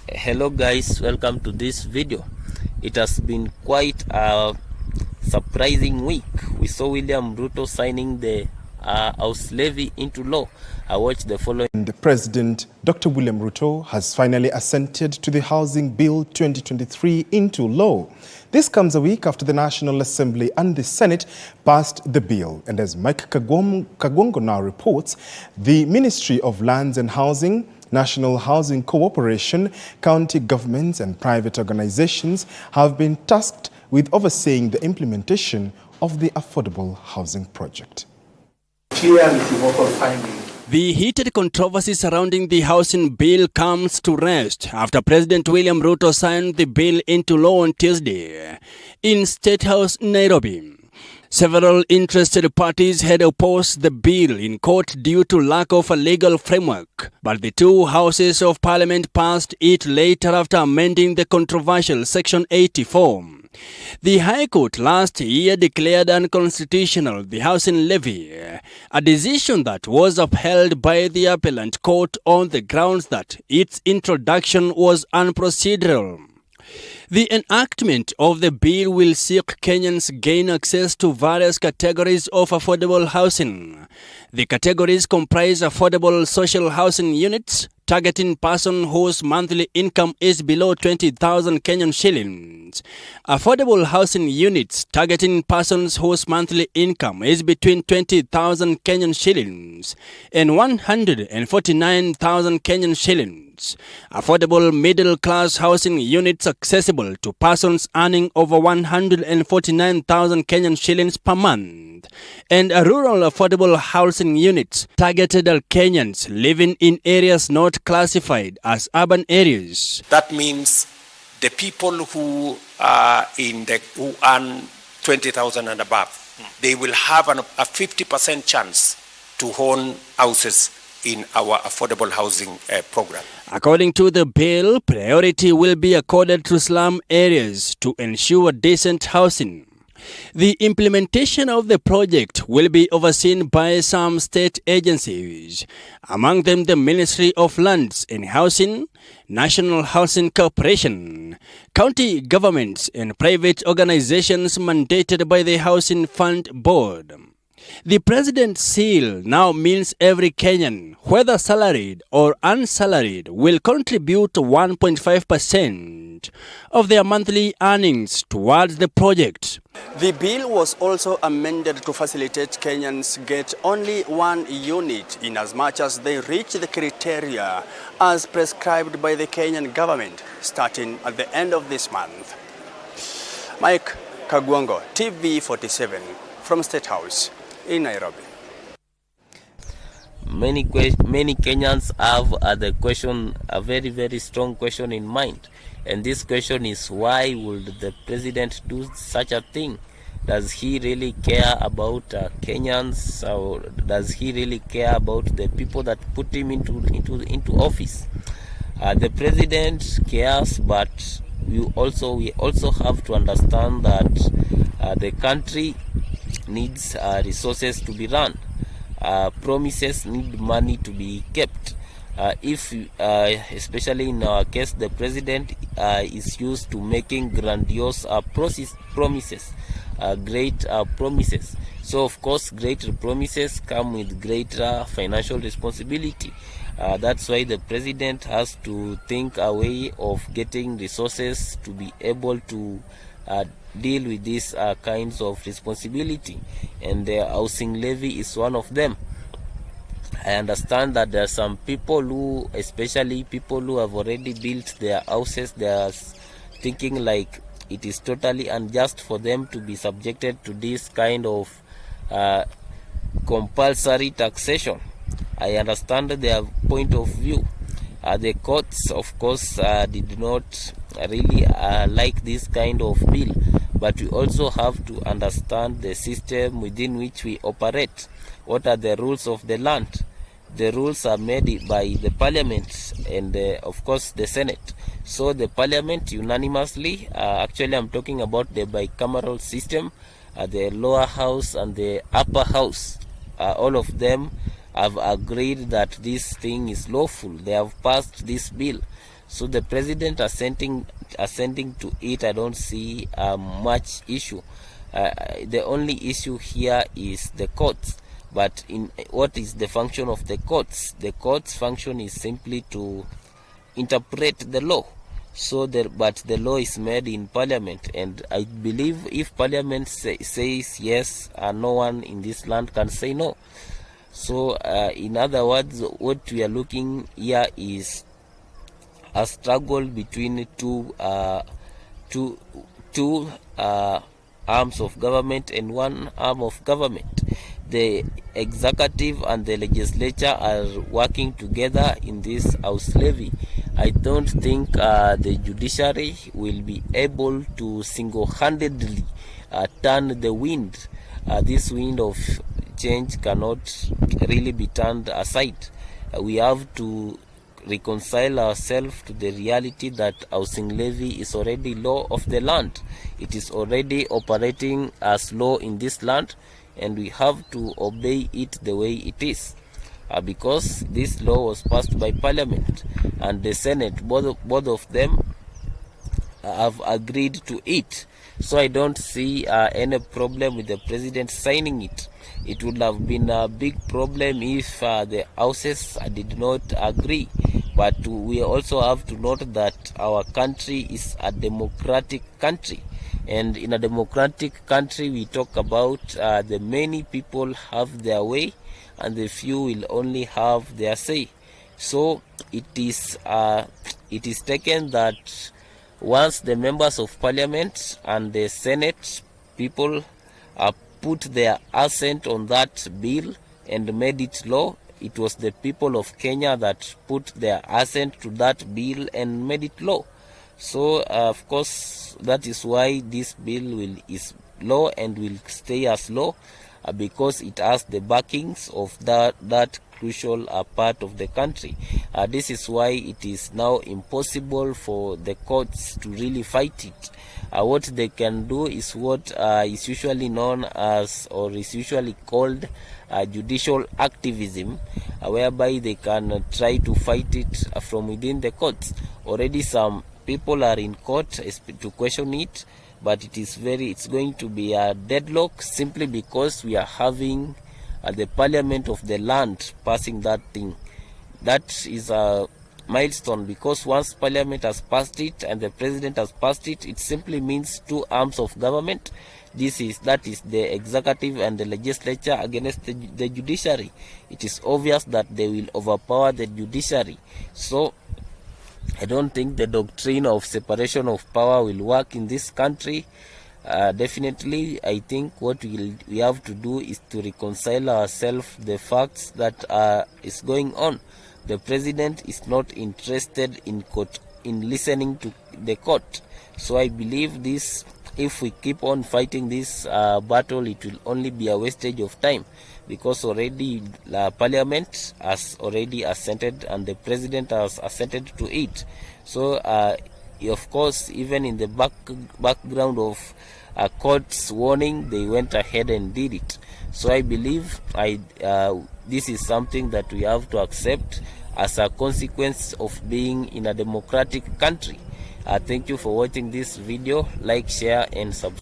Hello guys, welcome to this video. It has been quite a surprising week. We saw William Ruto signing the house levy into law. I watched the following. The President, Dr. William Ruto, has finally assented to the Housing Bill 2023 into law. This comes a week after the National Assembly and the Senate passed the bill. And as Mike Kagwongo now reports, the Ministry of Lands and Housing, National Housing Cooperation, county governments and private organizations have been tasked with overseeing the implementation of the affordable housing project. The heated controversy surrounding the housing bill comes to rest after President William Ruto signed the bill into law on Tuesday in State House, Nairobi. Several interested parties had opposed the bill in court due to lack of a legal framework, but the two houses of parliament passed it later after amending the controversial Section 84. The High Court last year declared unconstitutional the housing levy, a decision that was upheld by the appellate court on the grounds that its introduction was unprocedural. The enactment of the bill will see Kenyans gain access to various categories of affordable housing. The categories comprise affordable social housing units, targeting persons whose monthly income is below 20,000 Kenyan shillings. Affordable housing units targeting persons whose monthly income is between 20,000 Kenyan shillings and 149,000 Kenyan shillings. Affordable middle-class housing units accessible to persons earning over 149,000 Kenyan shillings per month. And rural affordable housing units targeted at Kenyans living in areas not classified as urban areas. That means the people who are who earn 20,000 and above, they will have a 50% chance to own houses in our affordable housing program. According to the bill, priority will be accorded to slum areas to ensure decent housing. The implementation of the project will be overseen by some state agencies, among them the Ministry of Lands and Housing, National Housing Corporation, county governments and private organizations mandated by the Housing Fund Board. The president's seal now means every Kenyan, whether salaried or unsalaried, will contribute 1.5% of their monthly earnings towards the project. The bill was also amended to facilitate Kenyans get only one unit in as much as they reach the criteria as prescribed by the Kenyan government starting at the end of this month. Mike Kagwongo, TV 47 from State House in Nairobi. Many Kenyans have a very strong question in mind, and this question is, why would the president do such a thing? Does he really care about Kenyans, or does he really care about the people that put him into office? The president cares, but we also have to understand that the country needs resources to be run. Promises need money to be kept. Especially in our case, the president is used to making grandiose promises, great promises. So of course, great promises come with greater financial responsibility. That's why the president has to think a way of getting resources to be able to deal with these kinds of responsibility, and the housing levy is one of them. I understand that there are some people who, especially people who have already built their houses, they are thinking like it is totally unjust for them to be subjected to this kind of compulsory taxation. I understand their point of view. The courts, of course, did not really like this kind of bill, but we also have to understand the system within which we operate. What are the rules of the land? The rules are made by the parliament and of course the Senate. So the parliament unanimously, actually I'm talking about the bicameral system, the lower house and the upper house, all of them have agreed that this thing is lawful. They have passed this bill. So the president assenting to it, I don't see much issue. The only issue here is the courts. But in what is the function of the courts? The courts' function is simply to interpret the law. So but the law is made in parliament, and I believe if parliament says yes, no one in this land can say no. So in other words, what we are looking here is a struggle between two arms of government and one arm of government. The executive and the legislature are working together in this house levy. I don't think the judiciary will be able to single-handedly turn the wind. This wind of change cannot really be turned aside. We have to reconcile ourselves to the reality that housing levy is already law of the land. It is already operating as law in this land, and we have to obey it the way it is, because this law was passed by parliament and the senate. Both of them have agreed to it. So I don't see any problem with the president signing it. It would have been a big problem if the houses did not agree. But we also have to note that our country is a democratic country. And in a democratic country, we talk about the many people have their way and the few will only have their say. So it is taken that once the members of parliament and the senate people put their assent on that bill and made it law, it was the people of Kenya that put their assent to that bill and made it law. So of course that is why this bill is law and will stay as law, because it has the backings of that crucial part of the country. This is why it is now impossible for the courts to really fight it. What they can do is what is usually known as, or is usually called, judicial activism, whereby they can try to fight it from within the courts. Already some people are in court to question it, but it's going to be a deadlock simply because we are having the parliament of the land passing that thing. That is a milestone, because once parliament has passed it and the president has passed it, it simply means two arms of government. That is the executive and the legislature against the judiciary. It is obvious that they will overpower the judiciary. So I don't think the doctrine of separation of power will work in this country. Definitely, I think what we have to do is to reconcile ourselves the facts that is going on. The president is not interested in listening to the court. So I believe this, if we keep on fighting this battle, it will only be a wastage of time, because already parliament has already assented and the president has assented to it. So of course, even in the background of a court's warning, they went ahead and did it. So I believe this is something that we have to accept as a consequence of being in a democratic country. Thank you for watching this video. Like, share and subscribe.